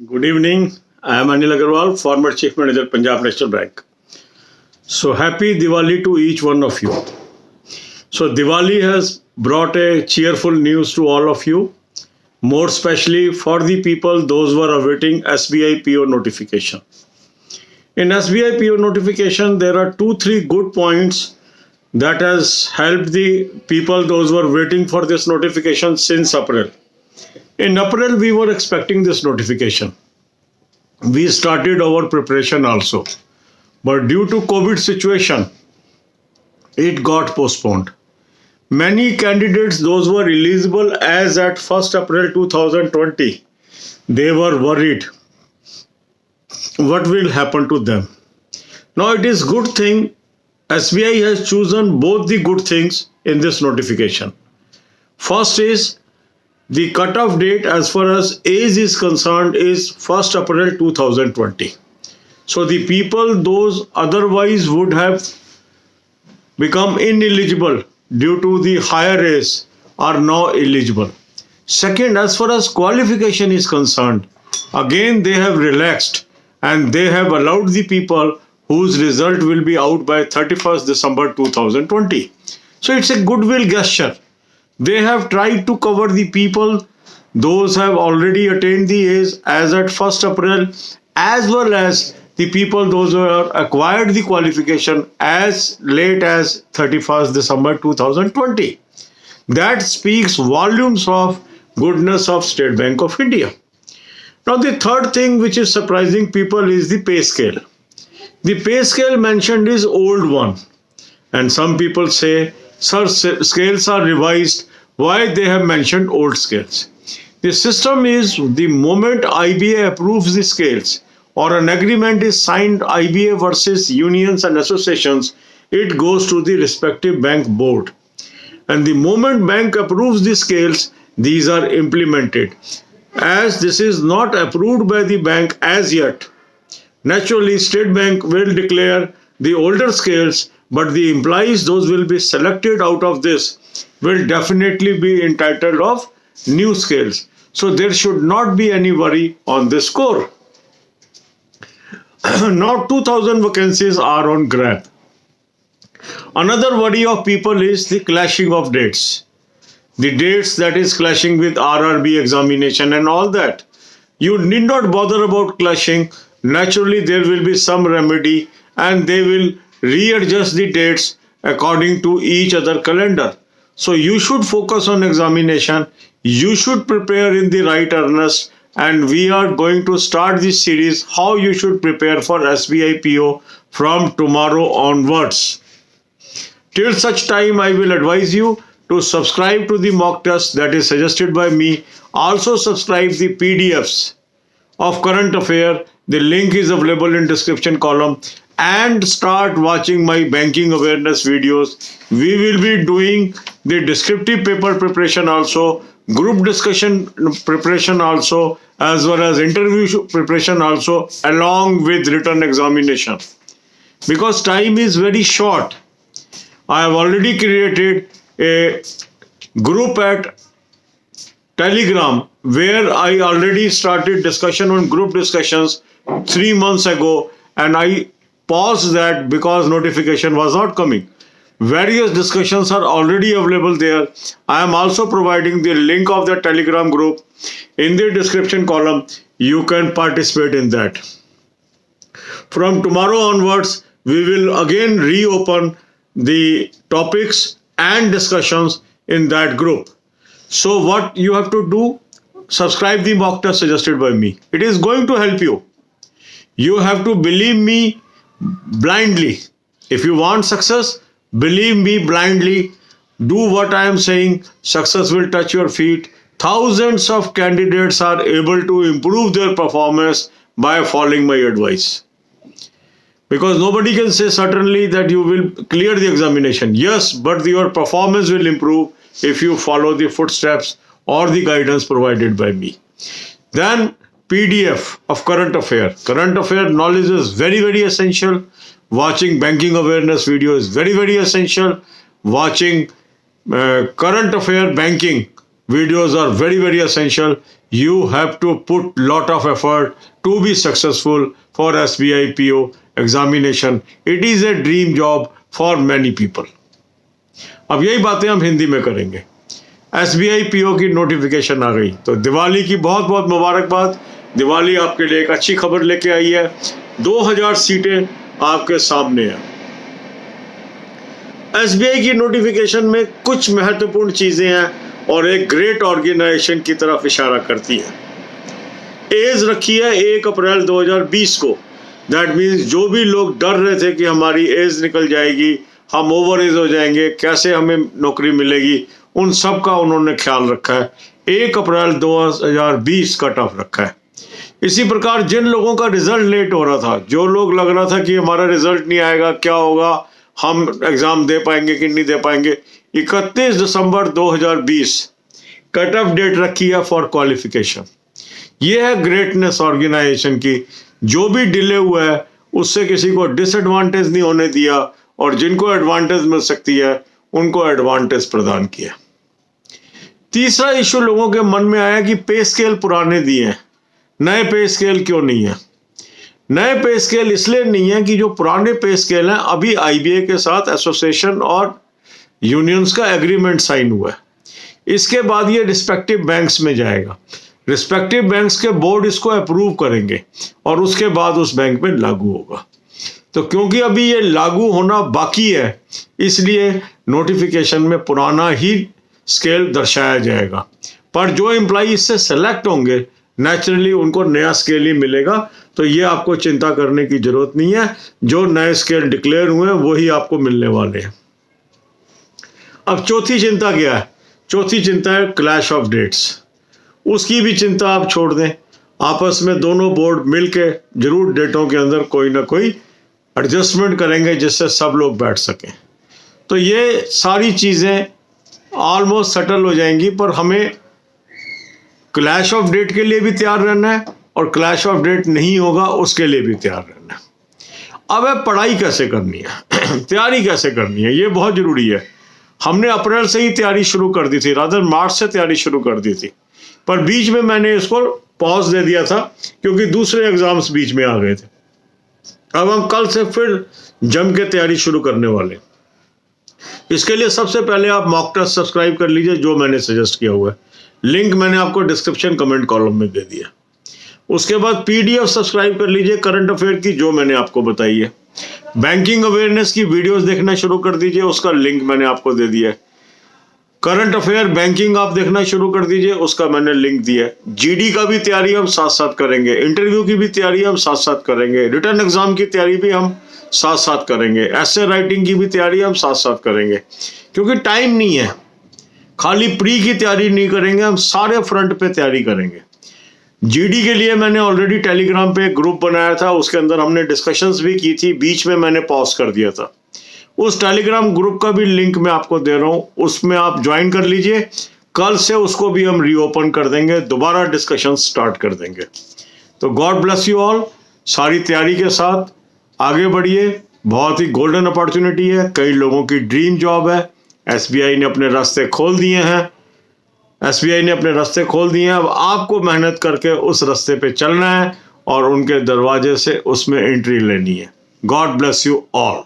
Good evening. I am Anil Agarwal, former Chief Manager, Punjab National Bank. So happy Diwali to each one of you. So Diwali has brought a cheerful news to all of you, more especially for the people, those who are awaiting SBI PO notification. In SBI PO notification, there are 2-3 good points that has helped the people, those who are waiting for this notification since April. In April, we were expecting this notification. We started our preparation also. But due to COVID situation, it got postponed. Many candidates, those who were eligible as at 1st April 2020, they were worried. What will happen to them? Now it is good thing SBI has chosen both the good things in this notification. First is the cutoff date as far as age is concerned is 1st April 2020. So the people those otherwise would have become ineligible due to the higher age are now eligible. Second, as far as qualification is concerned, again they have relaxed and they have allowed the people whose result will be out by 31st December 2020. So it's a goodwill gesture. They have tried to cover the people, those have already attained the age as at 1st April, as well as the people, those who have acquired the qualification as late as 31st December 2020. That speaks volumes of goodness of State Bank of India. Now the third thing which is surprising people is the pay scale. The pay scale mentioned is old one. And some people say, sir, scales are revised. Why they have mentioned old scales? The system is the moment IBA approves the scales or an agreement is signed IBA versus unions and associations, it goes to the respective bank board. And the moment bank approves the scales, these are implemented. As this is not approved by the bank as yet, naturally State Bank will declare the older scales, but the employees, those will be selected out of this, will definitely be entitled of new scales. So there should not be any worry on this score. Now 2,000 vacancies are on grab. Another worry of people is the clashing of dates. The dates that is clashing with RRB examination and all that. You need not bother about clashing. Naturally, there will be some remedy and they will readjust the dates according to each other calendar. So you should focus on examination. You should prepare in the right earnest. And we are going to start this series, how you should prepare for SBI PO from tomorrow onwards. Till such time, I will advise you to subscribe to the mock test that is suggested by me. Also subscribe the PDFs of current affair. The link is available in description column. And start watching my banking awareness videos. We will be doing the descriptive paper preparation also, group discussion preparation also, as well as interview preparation also, along with written examination. Because time is very short, I have already created a group at Telegram where I already started discussion on group discussions 3 months ago, and I paused that because notification was not coming. Various discussions are already available there. I am also providing the link of the Telegram group in the description column. You can participate in that. From tomorrow onwards, we will again reopen the topics and discussions in that group. So what you have to do, subscribe the mock test suggested by me. It is going to help you. You have to believe me blindly. If you want success, believe me blindly. Do what I am saying. Success will touch your feet. Thousands of candidates are able to improve their performance by following my advice. Because nobody can say certainly that you will clear the examination. Yes, but your performance will improve if you follow the footsteps or the guidance provided by me. Then PDF of current affair. Current affair knowledge is very, very essential. Watching banking awareness video is very, very essential. Watching current affair banking videos are very, very essential. You have to put lot of effort to be successful for SBI PO examination. It is a dream job for many people. अब यही बातें हम हिंदी में करेंगे। SBI PO की notification आ गई, तो दिवाली की बहुत बहुत मुबारकबाद। दिवाली आपके लिए एक अच्छी खबर लेके आई है। 2000 सीटें आपके सामने हैं। SBI की नोटिफिकेशन में कुछ महत्वपूर्ण चीजें हैं और एक ग्रेट ऑर्गेनाइजेशन की तरफ इशारा करती है। एज रखी है 1 अप्रैल 2020 को। दैट मीन्स जो भी लोग डर रहे थे कि हमारी एज निकल जाएगी, हम ओवर एज हो जाएंगे, कैसे हमें नौकरी मिलेगी, उन सब का उन्होंने ख्याल रखा है। 1 अप्रैल 2020 कट ऑफ रखा है। इसी प्रकार जिन लोगों का रिजल्ट लेट हो रहा था, जो लोग लग रहा था कि हमारा रिजल्ट नहीं आएगा, क्या होगा, हम एग्जाम दे पाएंगे कि नहीं दे पाएंगे, 31 दिसंबर 2020 कट ऑफ डेट रखी है फॉर क्वालिफिकेशन। ये है ग्रेटनेस ऑर्गेनाइजेशन की। जो भी डिले हुआ है उससे किसी को डिसएडवांटेज नहीं होने दिया और जिनको एडवांटेज मिल सकती है उनको एडवांटेज प्रदान किया। तीसरा इशू लोगों के मन में आया कि पे स्केल पुराने दिए हैं, नए पे स्केल क्यों नहीं है। नए पे स्केल इसलिए नहीं है कि जो पुराने पे स्केल हैं, अभी IBA के साथ एसोसिएशन और यूनियंस का एग्रीमेंट साइन हुआ है। इसके बाद ये रिस्पेक्टिव बैंक्स में जाएगा। रिस्पेक्टिव बैंक्स के बोर्ड इसको अप्रूव करेंगे और उसके बाद उस बैंक में लागू होगा। तो क्योंकि अभी ये लागू होना बाकी है, इसलिए नोटिफिकेशन में पुराना ही स्केल दर्शाया जाएगा। पर जो एम्प्लॉय इससे सेलेक्ट होंगे, नेचुरली उनको नया स्केल ही मिलेगा। तो ये आपको चिंता करने की जरूरत नहीं है। जो नए स्केल डिक्लेयर हुए हैं वही आपको मिलने वाले हैं। अब चौथी चिंता क्या है? चौथी चिंता है क्लैश ऑफ डेट्स। उसकी भी चिंता आप छोड़ दें। आपस में दोनों बोर्ड मिलके जरूर डेटों के अंदर कोई ना कोई एडजस्टमेंट करेंगे जिससे सब लोग बैठ सकें। तो ये सारी चीज़ें ऑलमोस्ट सेटल हो जाएंगी, पर हमें क्लैश ऑफ डेट के लिए भी तैयार रहना है और क्लैश ऑफ डेट नहीं होगा उसके लिए भी तैयार रहना है। अब पढ़ाई कैसे करनी है, तैयारी कैसे करनी है, ये बहुत ज़रूरी है। हमने अप्रैल से ही तैयारी शुरू कर दी थी, रादर मार्च से तैयारी शुरू कर दी थी, पर बीच में मैंने इसको पॉज दे दिया था क्योंकि दूसरे एग्जाम्स बीच में आ गए थे। अब हम कल से फिर जम के तैयारी शुरू करने वाले। इसके लिए सबसे पहले आप मॉक टेस्ट सब्सक्राइब कर लीजिए, जो मैंने सजेस्ट किया हुआ है। लिंक मैंने आपको डिस्क्रिप्शन कमेंट कॉलम में दे दिया। उसके बाद PDF सब्सक्राइब कर लीजिए करंट अफेयर की, जो मैंने आपको बताई है। बैंकिंग अवेयरनेस की वीडियोस देखना शुरू कर दीजिए, उसका लिंक मैंने आपको दे दिया है। करंट अफेयर बैंकिंग आप देखना शुरू कर दीजिए, उसका मैंने लिंक दिया है। GD का भी तैयारी हम साथ साथ करेंगे, इंटरव्यू की भी तैयारी हम साथ साथ करेंगे, रिटर्न एग्जाम की तैयारी भी हम साथ साथ करेंगे, ऐसे राइटिंग की भी तैयारी हम साथ साथ करेंगे, क्योंकि टाइम नहीं है। खाली प्री की तैयारी नहीं करेंगे, हम सारे फ्रंट पे तैयारी करेंगे। GD के लिए मैंने ऑलरेडी टेलीग्राम पे एक ग्रुप बनाया था, उसके अंदर हमने डिस्कशंस भी की थी, बीच में मैंने पॉज कर दिया था। उस टेलीग्राम ग्रुप का भी लिंक मैं आपको दे रहा हूं, उसमें आप ज्वाइन कर लीजिए। कल से उसको भी हम रीओपन कर देंगे, दोबारा डिस्कशन स्टार्ट कर देंगे। तो गॉड ब्लेस यू ऑल। सारी तैयारी के साथ आगे बढ़िए। बहुत ही गोल्डन अपॉर्चुनिटी है, कई लोगों की ड्रीम जॉब है। SBI ने अपने रास्ते खोल दिए हैं, SBI ने अपने रास्ते खोल दिए हैं। अब आपको मेहनत करके उस रास्ते पे चलना है और उनके दरवाजे से उसमें एंट्री लेनी है। God bless you all.